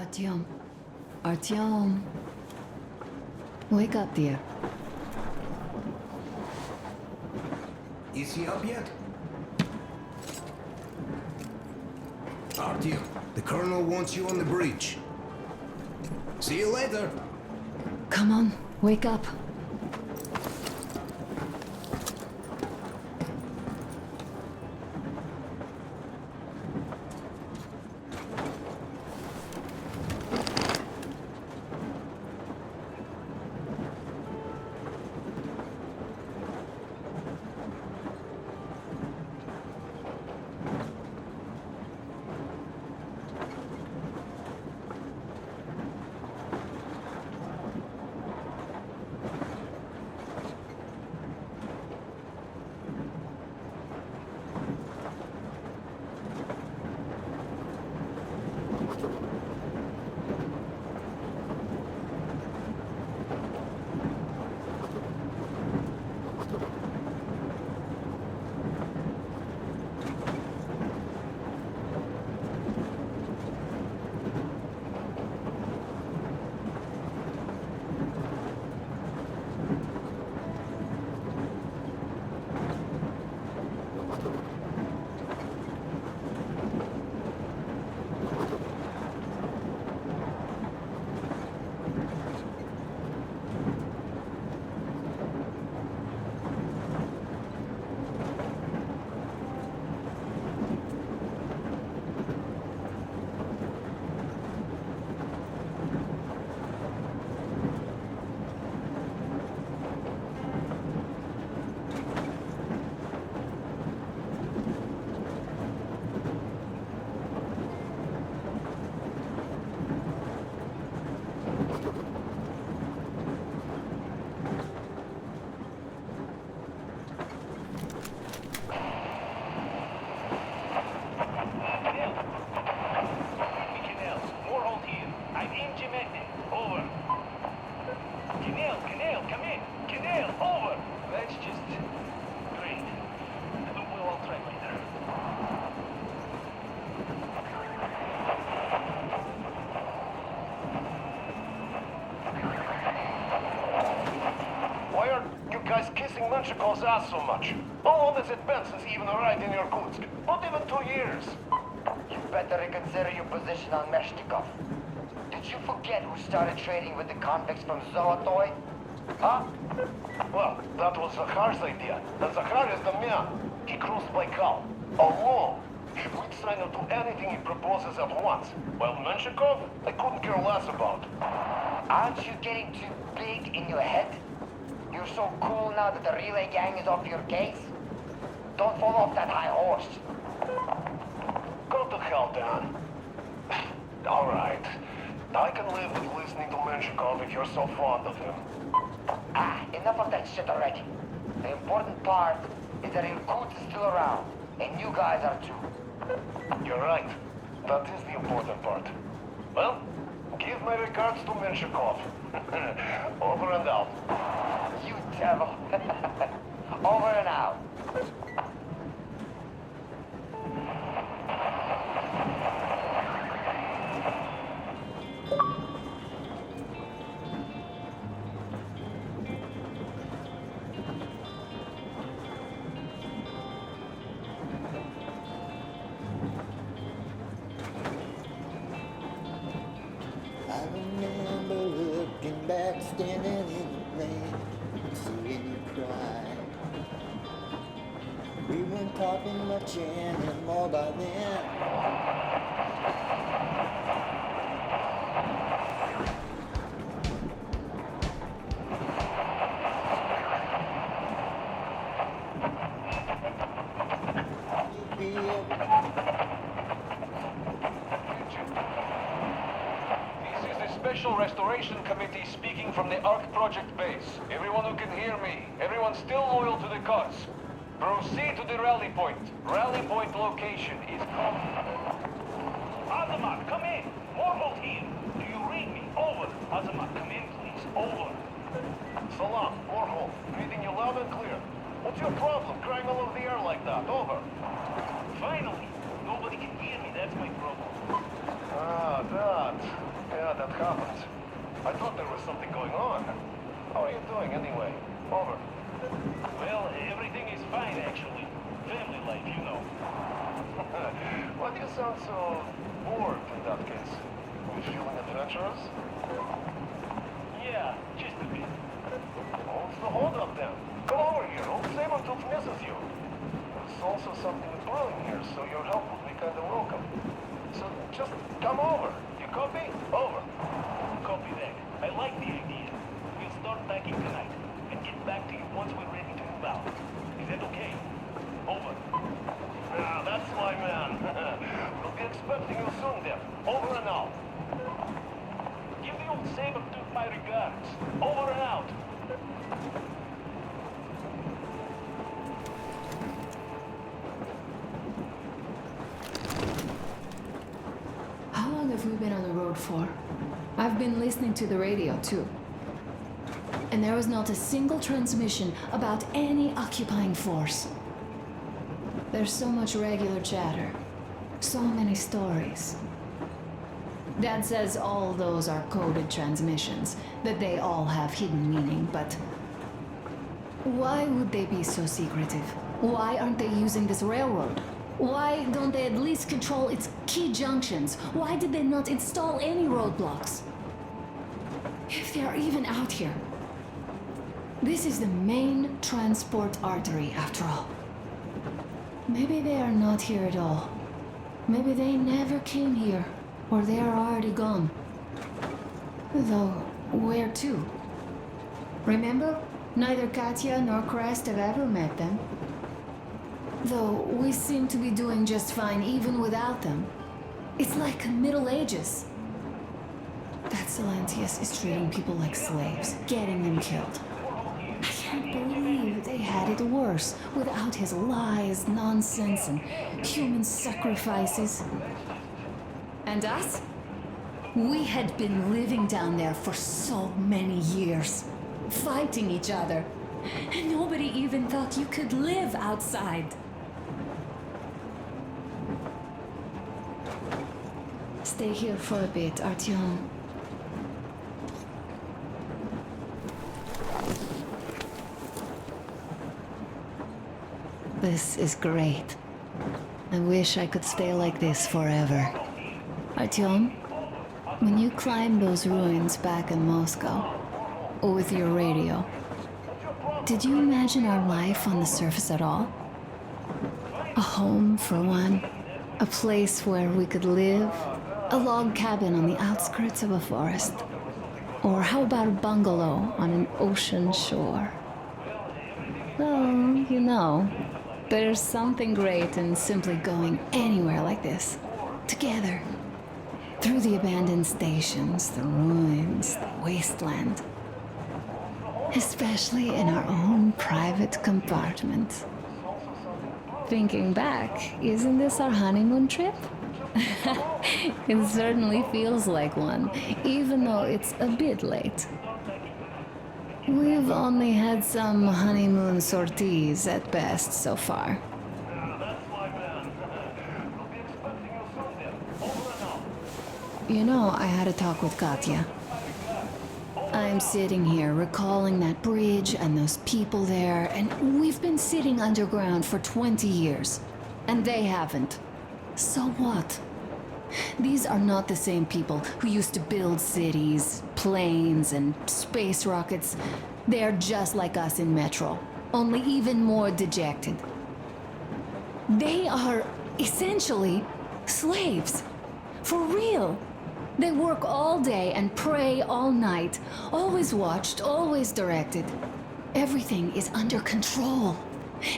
Artyom. Artyom. Wake up, dear. Is he up yet? Artyom, the colonel wants you on the bridge. See you later. Come on, wake up. Menchikov's ass so much. How long has it been since he even arrived in Irkutsk? Not even 2 years. You better reconsider your position on Meshnikov. Did you forget who started trading with the convicts from Zolotoy? Huh? Well, that was Zakhar's idea. And Zakhar is the man. He crossed Baikal. Alone. We'd sign to do anything he proposes at once. While Menshikov, I couldn't care less about. Aren't you getting too big in your head? You're so cool now that the relay gang is off your case? Don't fall off that high horse. Go to hell, Dan. All right. I can live with listening to Menshikov if you're so fond of him. Enough of that shit already. The important part is that Irkutsk is still around, and you guys are too. You're right. That is the important part. Well, give my regards to Menshikov. Over and out. You devil. Over and out. I remember looking back, standing in the rain, seeing you cry. We weren't talking much anymore by then. Special Restoration Committee speaking from the ARC project base. Everyone who can hear me, everyone still loyal to the cause. Proceed to the rally point. Rally point location is Azamat, come in! Morgold here! Do you read me? Over! Azamat, come in, please. Over! Salam, Morgold. Reading you loud and clear. What's your problem, crying all over the air like that? Over. Finally! Nobody can hear me, that's my problem. Ah, that. that happened. I thought there was something going on. How are you doing anyway? Over. Well, everything is fine, actually. Family life, you know. Why do you sound so bored in that case? You feeling adventurous? Yeah, just a bit. What's the holdup then? Come over here. Old Sabretooth misses you. There's also something brewing here, so your help would be kind of welcome. So just come over. You copy? Over. Copy that. I like the idea. We'll start packing tonight and get back to you once we're ready to move out. Is that okay? Over. Ah, that's my man. We'll be expecting you soon then. Over and out. Give the old Sabretooth my regards. Over and out. How long have we been on the road for? I've been listening to the radio too. And there was not a single transmission about any occupying force. There's so much regular chatter. So many stories. Dad says all those are coded transmissions, that they all have hidden meaning, but why would they be so secretive? Why aren't they using this railroad? Why don't they at least control its key junctions? Why did they not install any roadblocks? If they are even out here. This is the main transport artery, after all. Maybe they are not here at all. Maybe they never came here, or they are already gone. Though, where to? Remember? Neither Katya nor Crest have ever met them. Though we seem to be doing just fine even without them. It's like Middle Ages. That Silentius is treating people like slaves, getting them killed. I can't believe they had it worse without his lies, nonsense, and human sacrifices. And us? We had been living down there for so many years, fighting each other. And nobody even thought you could live outside. Stay here for a bit, Artyom. This is great. I wish I could stay like this forever. Artyom, when you climbed those ruins back in Moscow, with your radio, did you imagine our life on the surface at all? A home, for one. A place where we could live. A log cabin on the outskirts of a forest. Or how about a bungalow on an ocean shore? Well, you know, there's something great in simply going anywhere like this. Together. Through the abandoned stations, the ruins, the wasteland. Especially in our own private compartment. Thinking back, isn't this our honeymoon trip? It certainly feels like one, even though it's a bit late. We've only had some honeymoon sorties at best so far. You know, I had a talk with Katya. I'm sitting here recalling that bridge and those people there, and we've been sitting underground for 20 years, and they haven't. So what? These are not the same people who used to build cities, planes, and space rockets. They are just like us in Metro, only even more dejected. They are essentially slaves. For real. They work all day and pray all night, always watched, always directed. Everything is under control.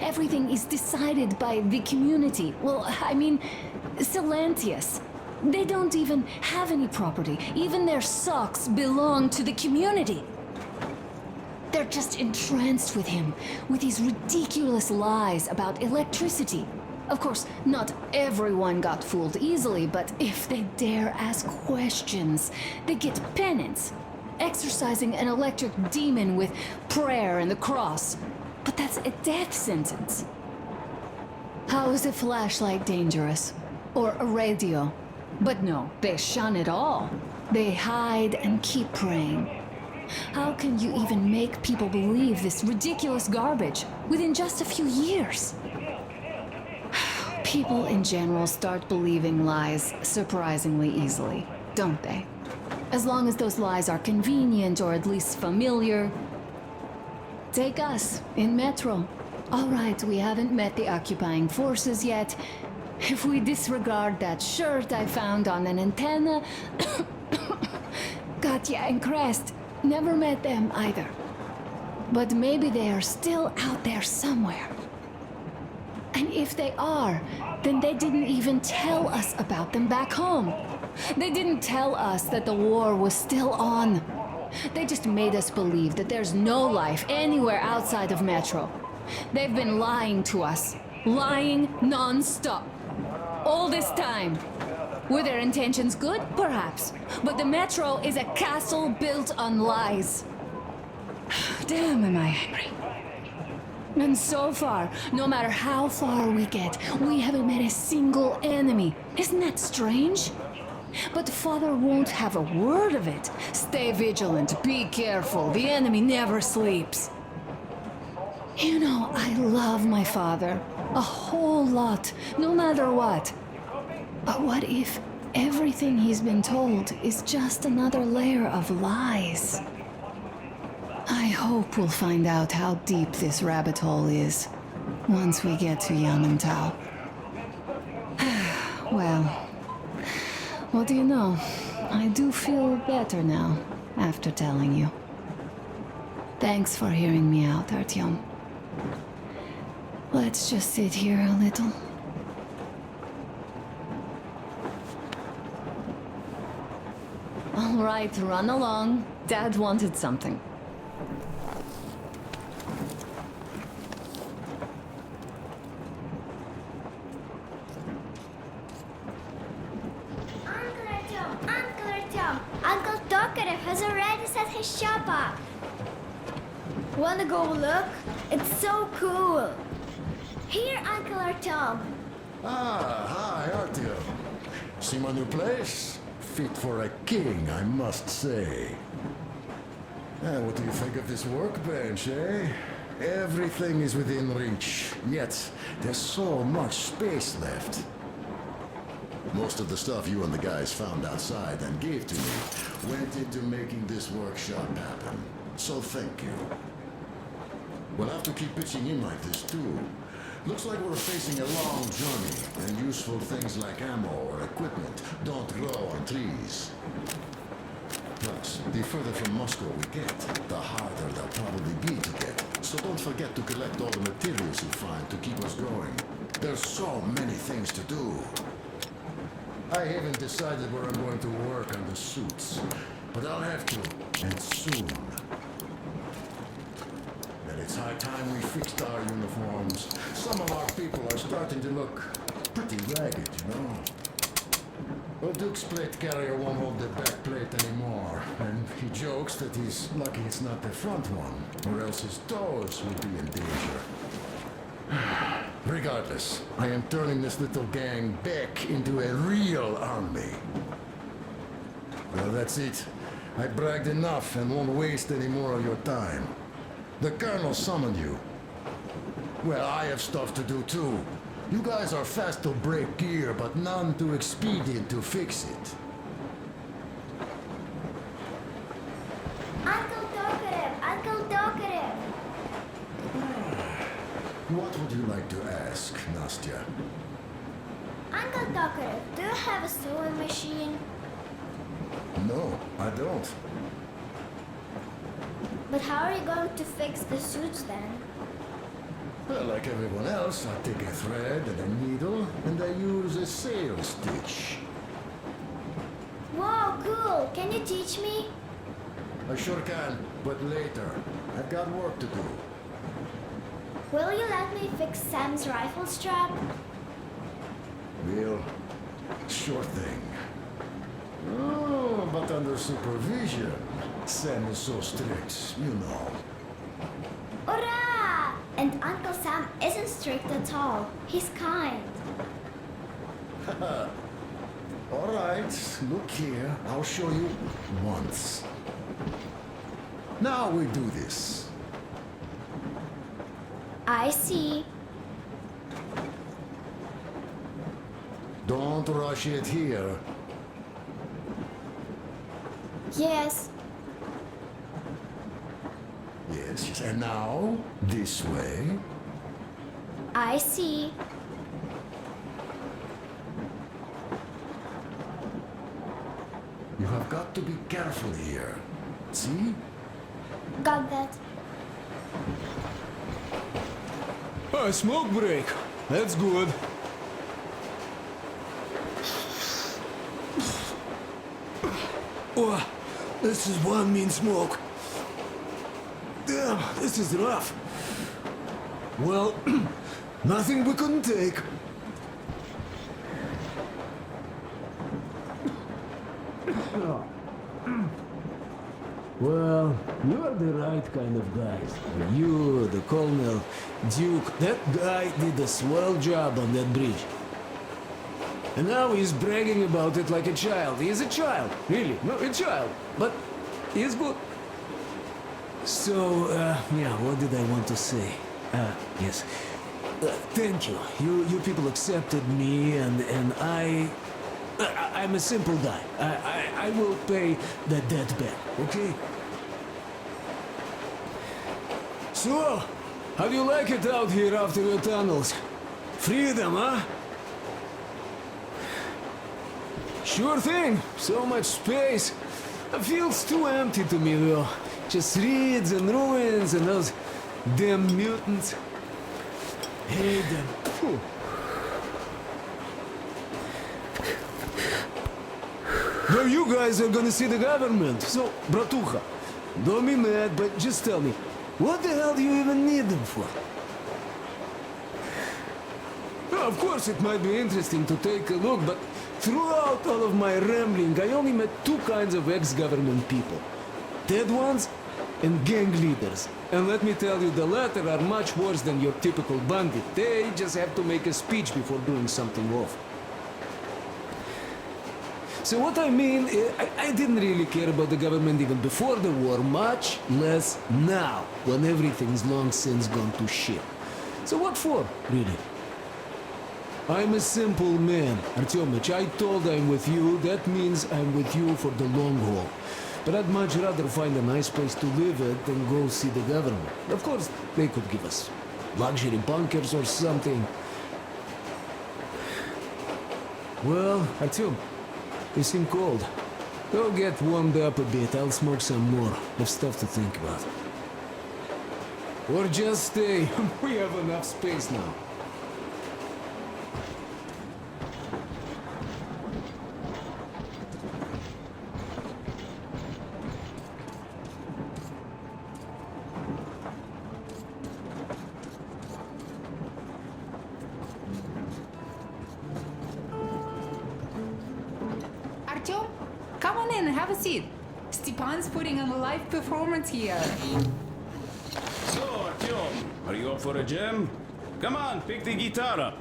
Everything is decided by the community. Well, I mean, Silentius. They don't even have any property. Even their socks belong to the community. They're just entranced with him, with these ridiculous lies about electricity. Of course, not everyone got fooled easily, but if they dare ask questions, they get penance, exorcising an electric demon with prayer and the cross. But that's a death sentence. How is a flashlight dangerous? Or a radio? But no, they shun it all. They hide and keep praying. How can you even make people believe this ridiculous garbage within just a few years? People in general start believing lies surprisingly easily, don't they? As long as those lies are convenient or at least familiar. Take us, in Metro. All right, we haven't met the occupying forces yet. If we disregard that shirt I found on an antenna... Katya and Crest, never met them either. But maybe they are still out there somewhere. And if they are, then they didn't even tell us about them back home. They didn't tell us that the war was still on. They just made us believe that there's no life anywhere outside of Metro. They've been lying to us. Lying non-stop. All this time. Were their intentions good? Perhaps. But the Metro is a castle built on lies. Damn, am I angry. And so far, no matter how far we get, we haven't met a single enemy. Isn't that strange? But Father won't have a word of it. Stay vigilant, be careful, the enemy never sleeps. You know, I love my father. A whole lot, no matter what. But what if everything he's been told is just another layer of lies? I hope we'll find out how deep this rabbit hole is once we get to Yamantau. Well, what do you know? I do feel better now after telling you. Thanks for hearing me out, Artyom. Let's just sit here a little. All right, run along. Dad wanted something. Uncle Tokarev has already set his shop up. Wanna go look? It's so cool. Here, Uncle Artyom. Ah, hi, Artyom. See my new place? Fit for a king, I must say. And what do you think of this workbench, eh? Everything is within reach, yet there's so much space left. Most of the stuff you and the guys found outside and gave to me went into making this workshop happen. So thank you. We'll have to keep pitching in like this too. Looks like we're facing a long journey, and useful things like ammo or equipment don't grow on trees. Plus, the further from Moscow we get, the harder they'll probably be to get. So don't forget to collect all the materials you find to keep us going. There's so many things to do. I haven't decided where I'm going to work on the suits, but I'll have to, and soon. And it's high time we fixed our uniforms. Some of our people are starting to look pretty ragged, you know. Well, Duke's plate carrier won't hold the back plate anymore, and he jokes that he's lucky it's not the front one, or else his toes will be in danger. Regardless, I am turning this little gang back into a real army. Well, that's it. I bragged enough and won't waste any more of your time. The Colonel summoned you. Well, I have stuff to do too. You guys are fast to break gear, but none too expedient to fix it. Uncle Tokarev! Uncle Tokarev! What would you like to ask, Nastya? Uncle Tokarev, do you have a sewing machine? No, I don't. But how are you going to fix the suits then? Well, like everyone else, I take a thread and a needle, and I use a sail stitch. Wow, cool! Can you teach me? I sure can, but later. I've got work to do. Will you let me fix Sam's rifle strap? Well, sure thing. Oh, but under supervision. Sam is so strict, you know. Hurrah! And Uncle Sam isn't strict at all. He's kind. All right. right, look here. I'll show you once. Now we do this. I see. Don't rush it here. Yes. Yes, yes. And now, this way. I see. You have got to be careful here. See? Got that. A smoke break. That's good. Oh, this is one mean smoke. Damn, this is rough. Well, nothing we couldn't take. Well, you're the right kind of guys. You, the Colonel, Duke, that guy did a swell job on that bridge. And now he's bragging about it like a child. He is a child, really, no, a child. But he's good. So, yeah, what did I want to say? Yes. Thank you. You people accepted me, and I'm a simple guy. I will pay the debt back, okay? So, how do you like it out here after your tunnels? Freedom, huh? Sure thing. So much space. It feels too empty to me, though. Just reeds and ruins and those damn mutants. Hate them. Phew. Well, you guys are gonna see the government. So, bratucha, don't be mad, but just tell me, what the hell do you even need them for? Well, of course, it might be interesting to take a look, but throughout all of my rambling, I only met two kinds of ex-government people. Dead ones and gang leaders. And let me tell you, the latter are much worse than your typical bandit. They just have to make a speech before doing something awful. So what I mean, I didn't really care about the government even before the war, much less now, when everything's long since gone to shit. So what for, really? I'm a simple man, Artyomich. I told I'm with you, that means I'm with you for the long haul. But I'd much rather find a nice place to live at than go see the government. Of course, they could give us luxury bunkers or something. Well, Artyom, you seem cold. Go get warmed up a bit, I'll smoke some more. Have stuff to think about. Or just stay. We have enough space now. Artyom, come on in and have a seat. Stepan's putting on a live performance here. So, Artyom, are you up for a jam? Come on, pick the guitar up.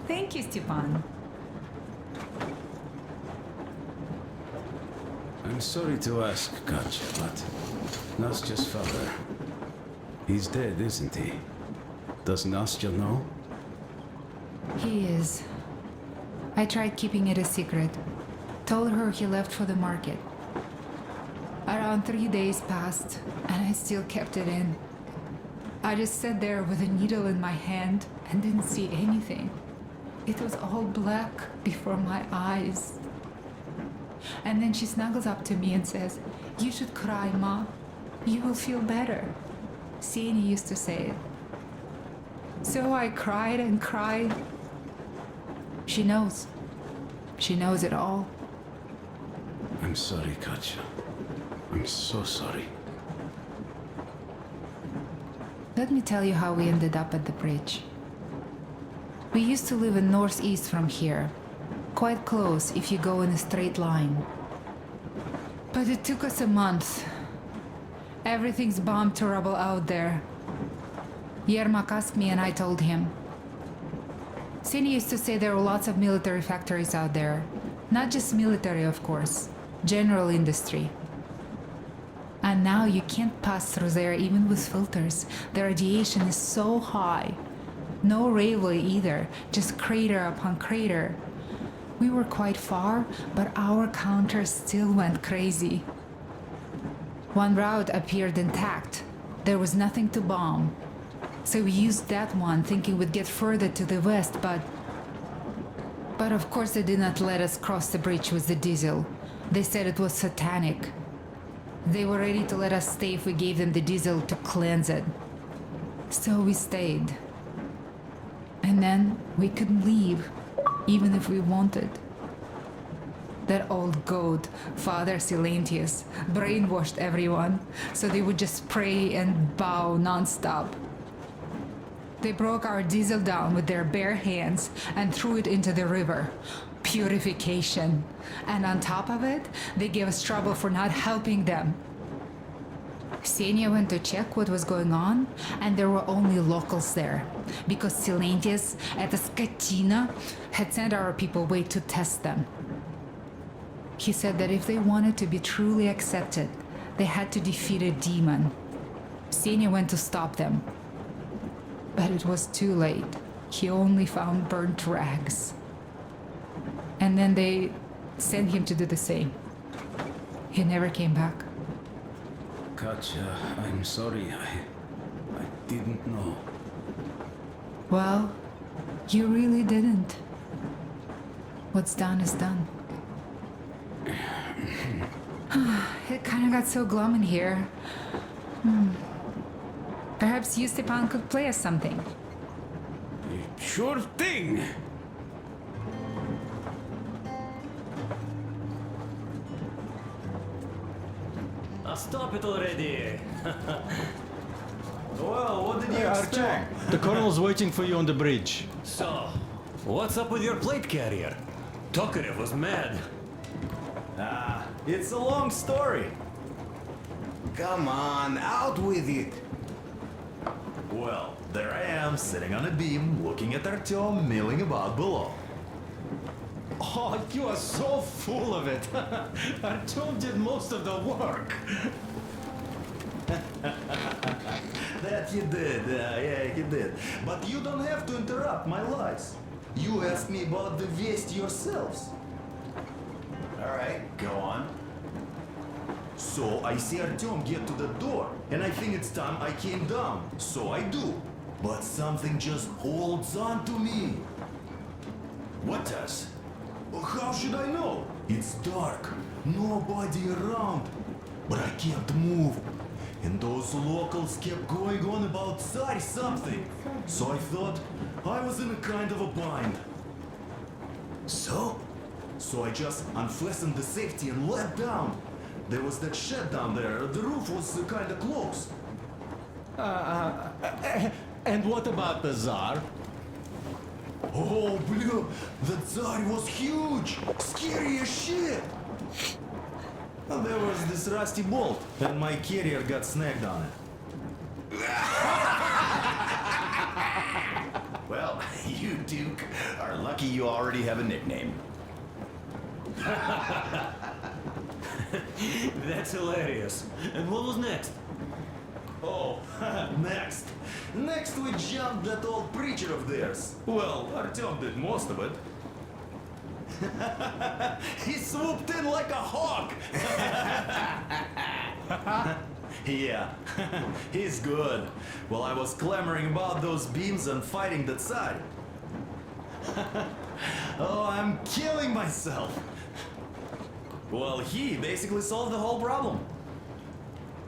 Thank you, Stepan. I'm sorry to ask, Katya, but Nastya's father, he's dead, isn't he? Does Nastya know? He is. I tried keeping it a secret. Told her he left for the market. Around 3 days passed, and I still kept it in. I just sat there with a needle in my hand and didn't see anything. It was all black before my eyes. And then she snuggles up to me and says, "You should cry, Ma. You will feel better." Seni used to say it. So I cried and cried. She knows. She knows it all. I'm sorry, Katya. I'm so sorry. Let me tell you how we ended up at the bridge. We used to live in northeast from here. Quite close if you go in a straight line. But it took us a month. Everything's bombed to rubble out there. Yermak asked me and I told him. Seni used to say there were lots of military factories out there. Not just military, of course. General industry. And now you can't pass through there even with filters. The radiation is so high. No railway either, just crater upon crater. We were quite far, but our counter still went crazy. One route appeared intact. There was nothing to bomb. So we used that one, thinking we'd get further to the west, but of course they did not let us cross the bridge with the diesel. They said it was satanic. They were ready to let us stay if we gave them the diesel to cleanse it. So we stayed. And then we couldn't leave, even if we wanted. That old goat, Father Silentius, brainwashed everyone, so they would just pray and bow nonstop. They broke our diesel down with their bare hands and threw it into the river. Purification. And on top of it, they gave us trouble for not helping them. Ksenia went to check what was going on, and there were only locals there, because Silentius at the Skatina had sent our people away to test them. He said that if they wanted to be truly accepted, they had to defeat a demon. Ksenia went to stop them. But it was too late. He only found burnt rags. And then they sent him to do the same. He never came back. Katya, I'm sorry. I didn't know. Well, you really didn't. What's done is done. It kind of got so glum in here. Perhaps you, Stepan, could play us something. Sure thing! Stop it already! Well, what did you expect? Artyom, the colonel's waiting for you on the bridge. So, what's up with your plate carrier? Tokarev was mad. It's a long story. Come on, out with it. Well, there I am, sitting on a beam, looking at Artyom milling about below. Oh, you are so full of it. Artyom did most of the work. That he did, yeah, he did. But you don't have to interrupt my lies. You asked me about the Vest yourselves. Alright, go on. So I see Artyom get to the door, and I think it's time I came down. So I do. But something just holds on to me. What does? How should I know? It's dark, nobody around. But I can't move. And those locals kept going on about Tsar something. So I thought I was in a kind of a bind. So I just unfastened the safety and let down. There was that shed down there. The roof was kind of closed. And what about the Tsar? Oh, blue! The Tsar was huge! Scary as shit! Well, there was this rusty bolt, and my carrier got snagged on it. Well, you Duke are lucky you already have a nickname. That's hilarious. And what was next? Oh, next. Next we jumped that old preacher of theirs. Well, Artyom did most of it. He swooped in like a hawk. Yeah, he's good. While I was clamoring about those beams and fighting that side. Oh, I'm killing myself. Well, he basically solved the whole problem.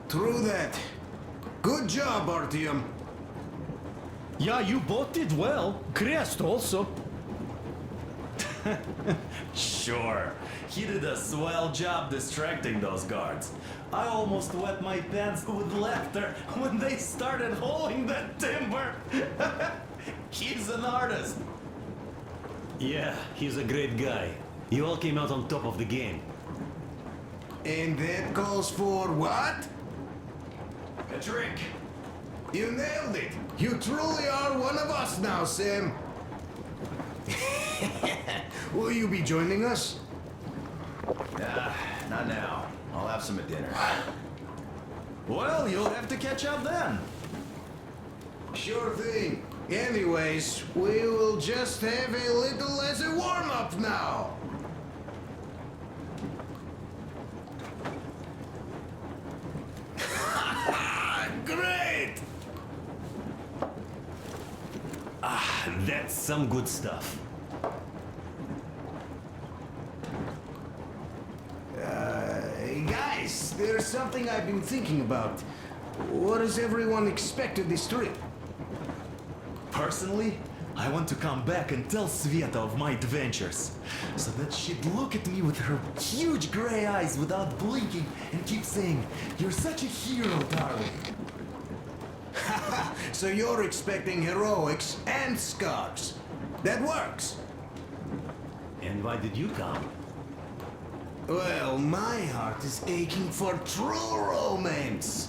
True that. Good job, Artyom. Yeah, you both did well. Crest also. Sure, he did a swell job distracting those guards. I almost wet my pants with laughter when they started hauling that timber. He's an artist. Yeah, he's a great guy. You all came out on top of the game. And that calls for what? A drink. You nailed it. You truly are one of us now, Sam. Will you be joining us? Not now. I'll have some at dinner. Well, you'll have to catch up then. Sure thing. Anyways, we will just have a little as a warm-up now. Great! That's some good stuff. Hey guys, there's something I've been thinking about. What does everyone expect of this trip? Personally, I want to come back and tell Sveta of my adventures, so that she'd look at me with her huge gray eyes without blinking and keep saying, "You're such a hero, darling." So you're expecting heroics and scars. That works. And why did you come? Well, my heart is aching for true romance.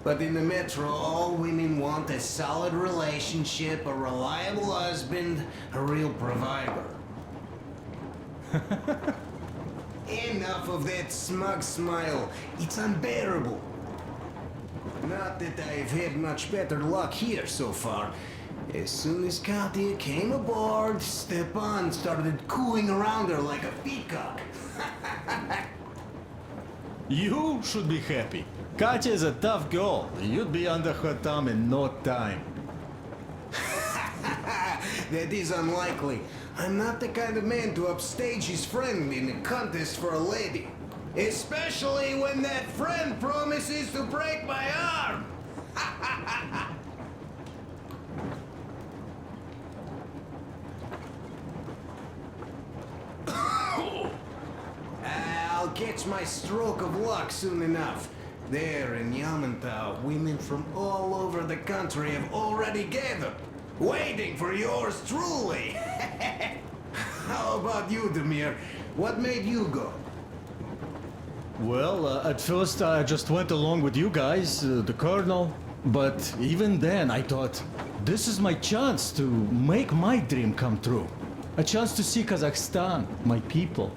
But in the metro, all women want a solid relationship, a reliable husband, a real provider. Enough of that smug smile. It's unbearable. Not that I've had much better luck here so far. As soon as Katya came aboard, Stepan started cooing around her like a peacock. You should be happy. Katya is a tough girl. You'd be under her thumb in no time. That is unlikely. I'm not the kind of man to upstage his friend in a contest for a lady. Especially when that friend promises to break my arm. I'll catch my stroke of luck soon enough. There in Yamantau, women from all over the country have already gathered, waiting for yours truly. How about you, Demir? What made you go? Well, at first I just went along with you guys, the colonel. But even then I thought, this is my chance to make my dream come true. A chance to see Kazakhstan, my people.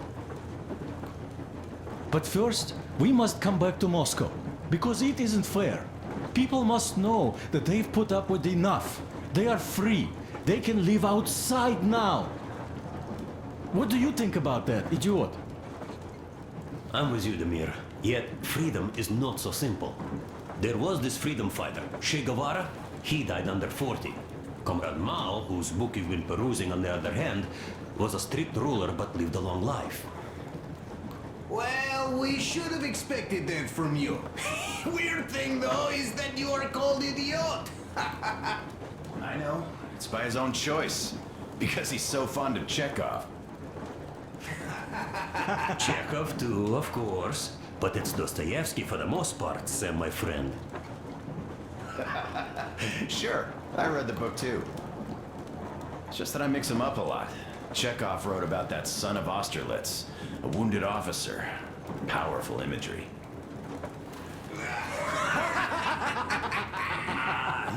But first, we must come back to Moscow, because it isn't fair. People must know that they've put up with enough. They are free. They can live outside now. What do you think about that, idiot? I'm with you, Demir. Yet, freedom is not so simple. There was this freedom fighter, Che Guevara. He died under 40. Comrade Mao, whose book you've been perusing on the other hand, was a strict ruler but lived a long life. Well, we should have expected that from you. Weird thing, though, is that you are called idiot. I know. It's by his own choice. Because he's so fond of Chekhov. Chekhov too, of course. But it's Dostoevsky for the most part, Sam, my friend. Sure, I read the book too. It's just that I mix them up a lot. Chekhov wrote about that son of Austerlitz, a wounded officer. Powerful imagery.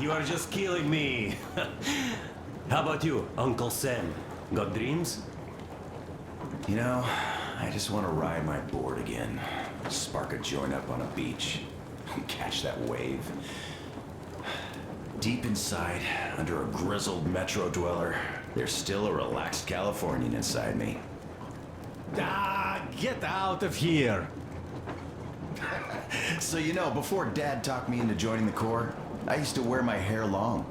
You are just killing me. How about you, Uncle Sam? Got dreams? You know, I just want to ride my board again. Spark a joint up on a beach. Catch that wave. Deep inside, under a grizzled metro dweller, there's still a relaxed Californian inside me. Ah, get out of here! So you know, before Dad talked me into joining the Corps, I used to wear my hair long.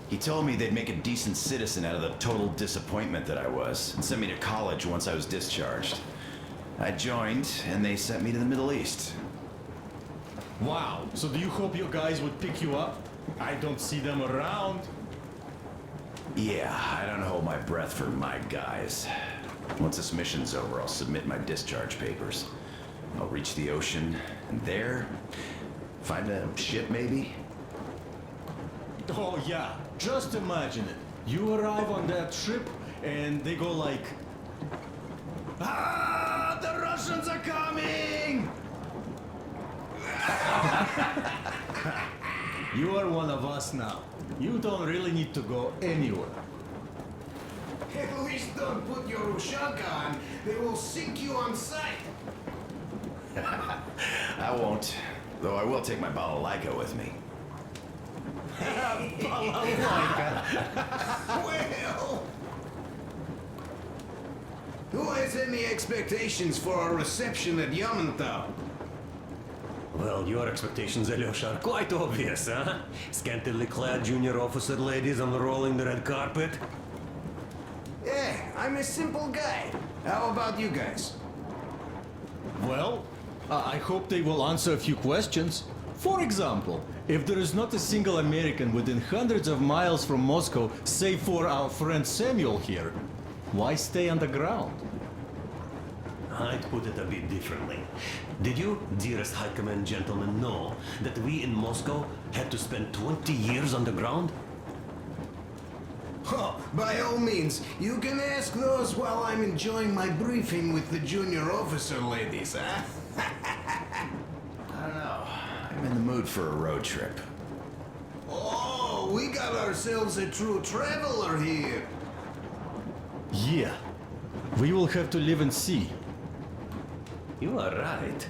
He told me they'd make a decent citizen out of the total disappointment that I was, and sent me to college once I was discharged. I joined, and they sent me to the Middle East. Wow, so do you hope your guys would pick you up? I don't see them around. Yeah, I don't hold my breath for my guys. Once this mission's over, I'll submit my discharge papers. I'll reach the ocean, and there, find a ship maybe? Oh yeah, just imagine it. You arrive on that ship, and they go like... Ah, the Russians are coming! You are one of us now. You don't really need to go anywhere. At least don't put your Ushanka on. They will sink you on sight. I won't, though I will take my balalaika with me. Well... Who has any expectations for our reception at Yamantau? Well, your expectations, Alyosha, are quite obvious, huh? Scantily clad junior officer ladies unrolling the red carpet. Yeah, I'm a simple guy. How about you guys? Well, I hope they will answer a few questions. For example, if there is not a single American within hundreds of miles from Moscow, save for our friend Samuel here, why stay underground? I'd put it a bit differently. Did you, dearest High Command gentlemen, know that we in Moscow had to spend 20 years underground? Oh, by all means, you can ask those while I'm enjoying my briefing with the junior officer ladies, huh? I don't know. I'm in the mood for a road trip. Oh, we got ourselves a true traveler here. Yeah. We will have to live and see. You are right.